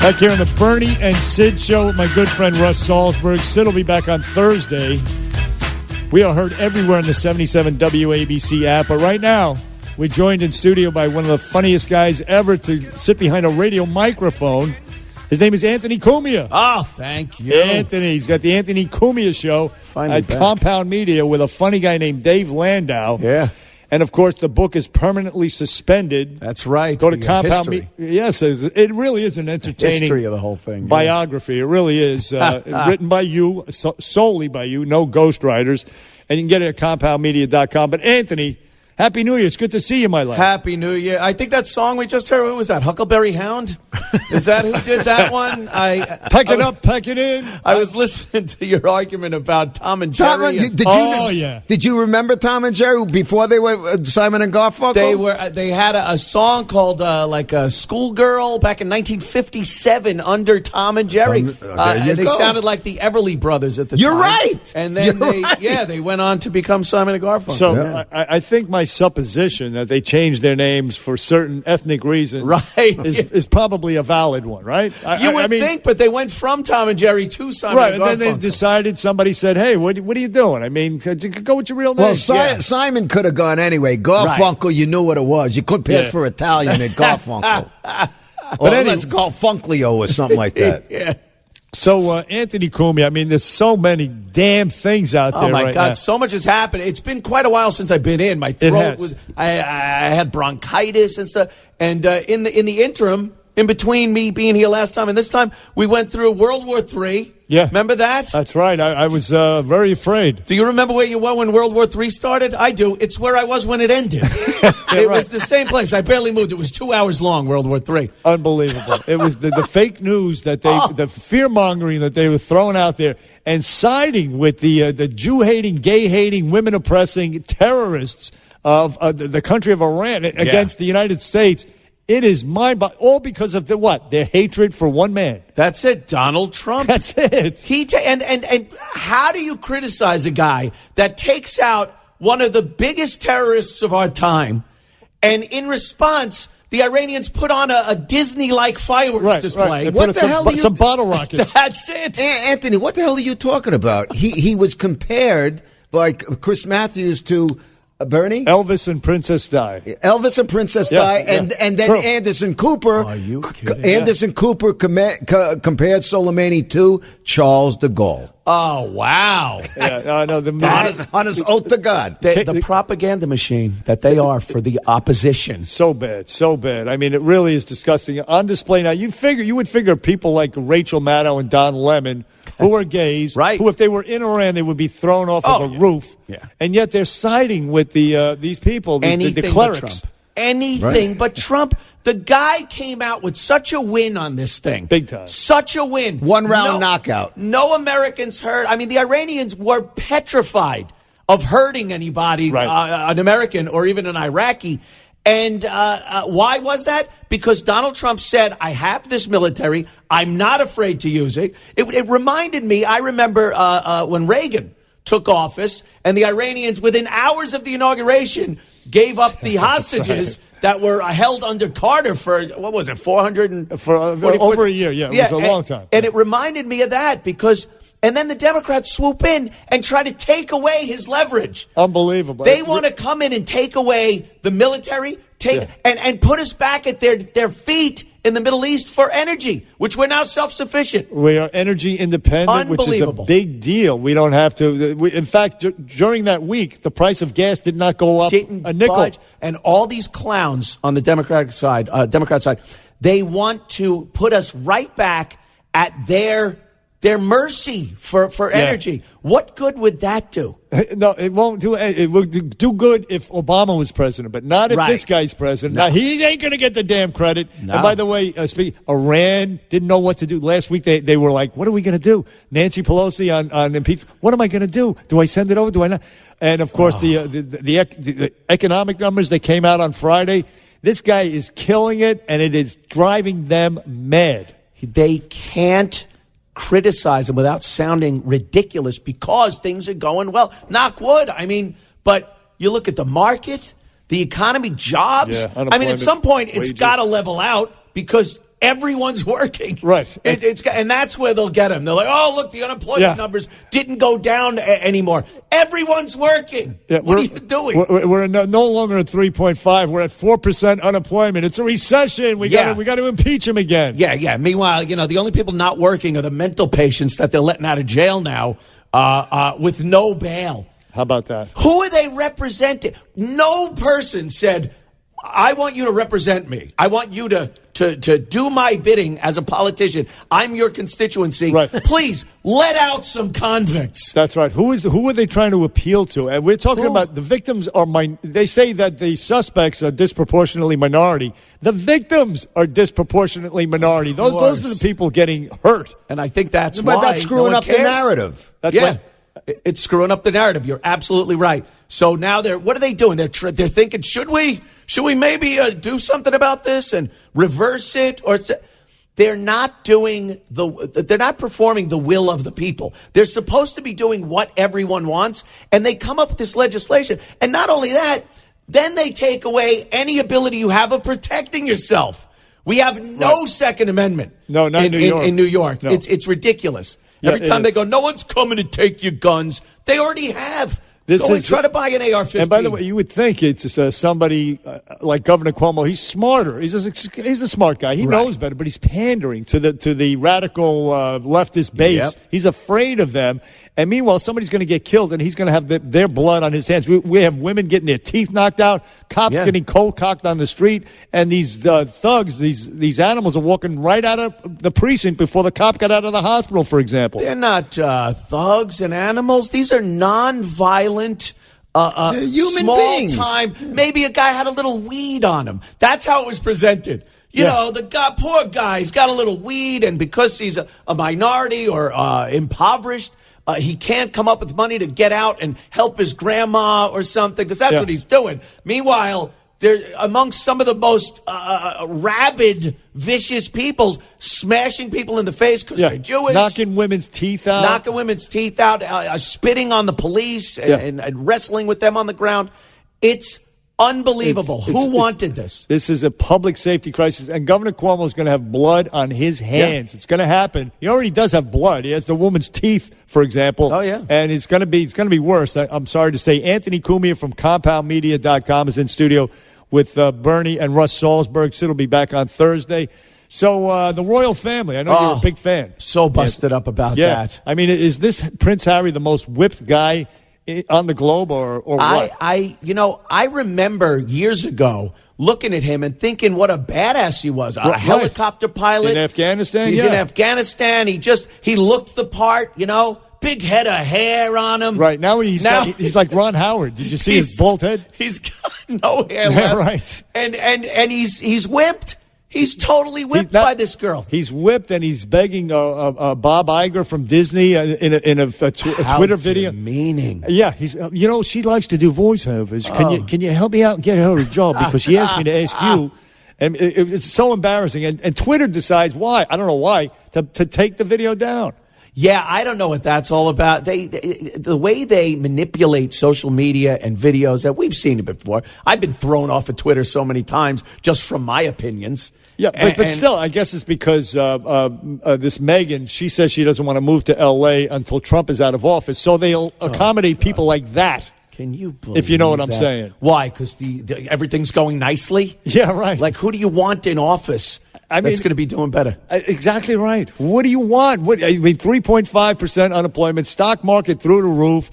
Back here on the Bernie and Sid show with my good friend Russ Salzberg. Sid will be back on Thursday. We are heard everywhere on the 77 WABC app. But right now, we're joined in studio by one of the funniest guys ever to sit behind a radio microphone. His name is Anthony Cumia. Oh, thank you. Anthony. He's got the Anthony Cumia show at Compound Media with a funny guy named Dave Landau. Yeah. And, of course, the book is permanently suspended. That's right. Go to Compound Media. Yes, it really is an entertaining history of the whole thing. Biography. It really is. Written by you, solely by you, no ghostwriters. And you can get it at compoundmedia.com. But, Anthony, Happy New Year. It's good to see you, my lad. Happy New Year. I think that song we just heard, what was that, Huckleberry Hound? Is that who did that one? Pack it up, pack it in. I was listening to your argument about Tom and Jerry. Did you remember Tom and Jerry before they were Simon and Garfunkel? They had a song called like a Schoolgirl back in 1957 under Tom and Jerry. They sounded like the Everly Brothers at the time. You're right. And then they went on to become Simon and Garfunkel. So I think my supposition that they changed their names for certain ethnic reasons is probably a valid one, right? You would think, but they went from Tom and Jerry to Simon and Garfunkel. Right, and then they decided, somebody said, hey, what are you doing? I mean, go with your real name. Well, Simon could have gone anyway. Garfunkel, you knew what it was. You could pass for Italian at Garfunkel. Or let's call Funklio or something like that. Yeah. So, Anthony Cumia, I mean, there's so many damn things out there right now. Oh, my God, so much has happened. It's been quite a while since I've been in. My throat was, I had bronchitis and stuff. And in the interim, in between me being here last time and this time, we went through World War III. Yeah. Remember that? That's right. I was very afraid. Do you remember where you were when World War III started? I do. It's where I was when it ended. It was the same place. I barely moved. It was 2 hours long, World War III. Unbelievable. It was the fake news that the fear-mongering that they were throwing out there and siding with the Jew-hating, gay-hating, women-oppressing terrorists of the country of Iran against the United States. It is mind-boggling, all because of their hatred for one man. That's it, Donald Trump. That's it. And how do you criticize a guy that takes out one of the biggest terrorists of our time, and in response, the Iranians put on a Disney-like fireworks display? Right. What the hell? Some bottle rockets. That's it. Anthony, what the hell are you talking about? He was compared by Chris Matthews to Bernie? Elvis and Princess Di. Elvis and Princess Di, and then Anderson Cooper. Are you kidding? Anderson Cooper compared Soleimani to Charles de Gaulle. Oh, wow. On his oath to God. The propaganda machine that they are for the opposition. So bad, so bad. I mean, it really is disgusting. On display now, you would figure people like Rachel Maddow and Don Lemon, who are gays, who if they were in Iran, they would be thrown off of a roof. Yeah. And yet they're siding with these people, the clerics. Anything but Trump. The guy came out with such a win on this thing. Big time. Such a win. One-round knockout. No Americans hurt. I mean, the Iranians were petrified of hurting anybody, an American or even an Iraqi. And why was that? Because Donald Trump said, I have this military. I'm not afraid to use it. It reminded me, I remember when Reagan took office and the Iranians, within hours of the inauguration, gave up the hostages that were held under Carter for, what was it, 400? For over a year, It was a long time. And it reminded me of that because... And then the Democrats swoop in and try to take away his leverage. Unbelievable. They want to come in and take away the military, and put us back at their feet in the Middle East for energy, which we're now self-sufficient. We are energy independent, which is a big deal. We don't have to. In fact, during that week, the price of gas did not go up a nickel. Budge. And all these clowns on the Democrat side, they want to put us right back at their mercy for energy. What good would that do? No, it won't do. It would do good if Obama was president, but not if this guy's president. No. Now, he ain't going to get the damn credit. No. And by the way, Iran didn't know what to do. Last week, they were like, what are we going to do? Nancy Pelosi on impeachment. What am I going to do? Do I send it over? Do I not? And, of course, the economic numbers that came out on Friday, this guy is killing it, and it is driving them mad. They can't criticize him without sounding ridiculous because things are going well. Knock wood. I mean, but you look at the market, the economy, jobs. I mean, at some point, it's got to level out because everyone's working. Right. And that's where they'll get them. They're like, oh, look, the unemployment numbers didn't go down anymore. Everyone's working. Yeah, what are you doing? We're no longer at 3.5. We're at 4% unemployment. It's a recession. We got to impeach him again. Yeah. Meanwhile, the only people not working are the mental patients that they're letting out of jail now with no bail. How about that? Who are they representing? No person said, I want you to represent me. I want you to do my bidding as a politician. I'm your constituency. Right. Please let out some convicts. That's right. Who are they trying to appeal to? And we're talking about the victims they say that the suspects are disproportionately minority. The victims are disproportionately minority. Those are the people getting hurt. And I think that's why. But that's screwing up the narrative. That's why. It's screwing up the narrative. You're absolutely right. So now what are they doing? They're thinking, should we maybe do something about this and reverse it? Or they're not performing the will of the people. They're supposed to be doing what everyone wants, and they come up with this legislation. And not only that, then they take away any ability you have of protecting yourself. We have no Second Amendment. No, not in New York. In New York, no. It's ridiculous. Every time they go, no one's coming to take your guns. They already have. Try to buy an AR-15. And by the way, you would think it's somebody like Governor Cuomo. He's smarter. He's a smart guy. He knows better, but he's pandering to the radical leftist base. Yep. He's afraid of them. And meanwhile, somebody's going to get killed, and he's going to have their blood on his hands. We have women getting their teeth knocked out, cops getting cold-cocked on the street, and these thugs, these animals are walking right out of the precinct before the cop got out of the hospital, for example. They're not thugs and animals. These are non-violent, human small beings. Time. Maybe a guy had a little weed on him. That's how it was presented. You know, poor guy's got a little weed, and because he's a minority or impoverished, he can't come up with money to get out and help his grandma or something, because that's what he's doing. Meanwhile, they're amongst some of the most rabid, vicious people, smashing people in the face because they're Jewish. Knocking women's teeth out. Spitting on the police and wrestling with them on the ground. It's unbelievable. Who wanted this? This is a public safety crisis, and Governor Cuomo is going to have blood on his hands. Yeah. It's going to happen. He already does have blood. He has the woman's teeth, for example. Oh, yeah. And it's going to be worse. I'm sorry to say. Anthony Cumia from CompoundMedia.com is in studio with Bernie and Russ Salzberg. Sid will be back on Thursday. So the royal family, I know you're a big fan. So busted up about that. I mean, is this Prince Harry the most whipped guy on the globe, or what? I remember years ago looking at him and thinking what a badass he was. A helicopter pilot. In Afghanistan, He's in Afghanistan. He looked the part, big head of hair on him. Right. Now he's like Ron Howard. Did you see his bald head? He's got no hair left. Right. And he's whipped. He's totally whipped by this girl. He's whipped, and he's begging Bob Iger from Disney in a Twitter video. Meaning, yeah, he's she likes to do voiceovers. Can you help me out and get her a job, because she asked me to ask you, and it's so embarrassing. And Twitter decides why, I don't know why, to take the video down. Yeah, I don't know what that's all about. The way they manipulate social media and videos, that we've seen it before. I've been thrown off of Twitter so many times just from my opinions. Yeah, but still, I guess it's because this Meghan, she says she doesn't want to move to L.A. until Trump is out of office. So they'll accommodate people like that. Can you believe if you know what I'm saying? Why? Because everything's going nicely? Yeah, right. Like, who do you want in office that's going to be doing better? Exactly right. What do you want? 3.5% unemployment, stock market through the roof,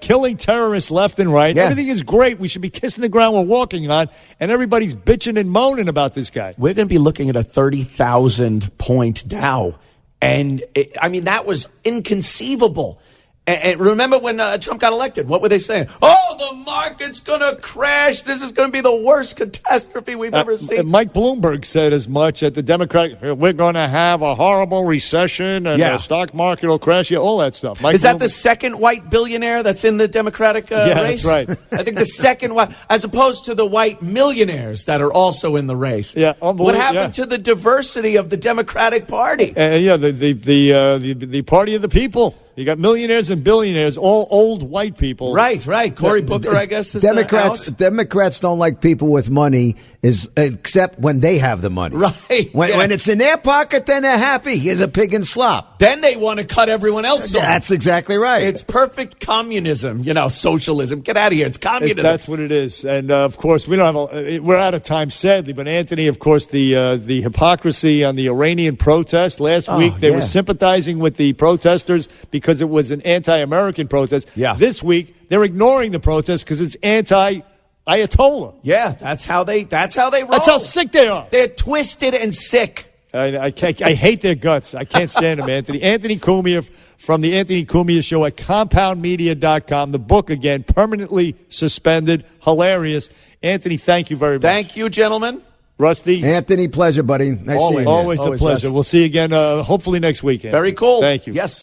killing terrorists left and right. Yeah. Everything is great. We should be kissing the ground we're walking on, and everybody's bitching and moaning about this guy. We're going to be looking at a 30,000-point Dow, and that was inconceivable. And remember when Trump got elected, what were they saying? Oh, the market's going to crash. This is going to be the worst catastrophe we've ever seen. Mike Bloomberg said as much at the Democratic. We're going to have a horrible recession, and the stock market will crash. All that stuff. Is that the second white billionaire that's in the Democratic race? That's right. I think the second white, as opposed to the white millionaires that are also in the race. Yeah, what happened to the diversity of the Democratic Party? The party of the people. You got millionaires and billionaires, all old white people. Right. Cory Booker, I guess, is Democrats don't like people with money, except when they have the money. Right. When it's in their pocket, then they're happy. Here's a pig and slop. Then they want to cut everyone else off. That's exactly right. It's perfect communism, socialism. Get out of here. It's communism. That's what it is. And, of course, we're out of time, sadly. But, Anthony, of course, the hypocrisy on the Iranian protest. Last week, they were sympathizing with the protesters because it was an anti-American protest. Yeah. This week, they're ignoring the protest because it's anti-Ayatollah. Yeah, that's how they roll. That's how sick they are. They're twisted and sick. I hate their guts. I can't stand them, Anthony. Anthony Cumia from the Anthony Cumia Show at compoundmedia.com. The book, again, Permanently Suspended. Hilarious. Anthony, thank you very much. Thank you, gentlemen. Rusty. Anthony, pleasure, buddy. Nice seeing you. Always a pleasure. We'll see you again, hopefully next weekend. Very cool. Thank you. Yes.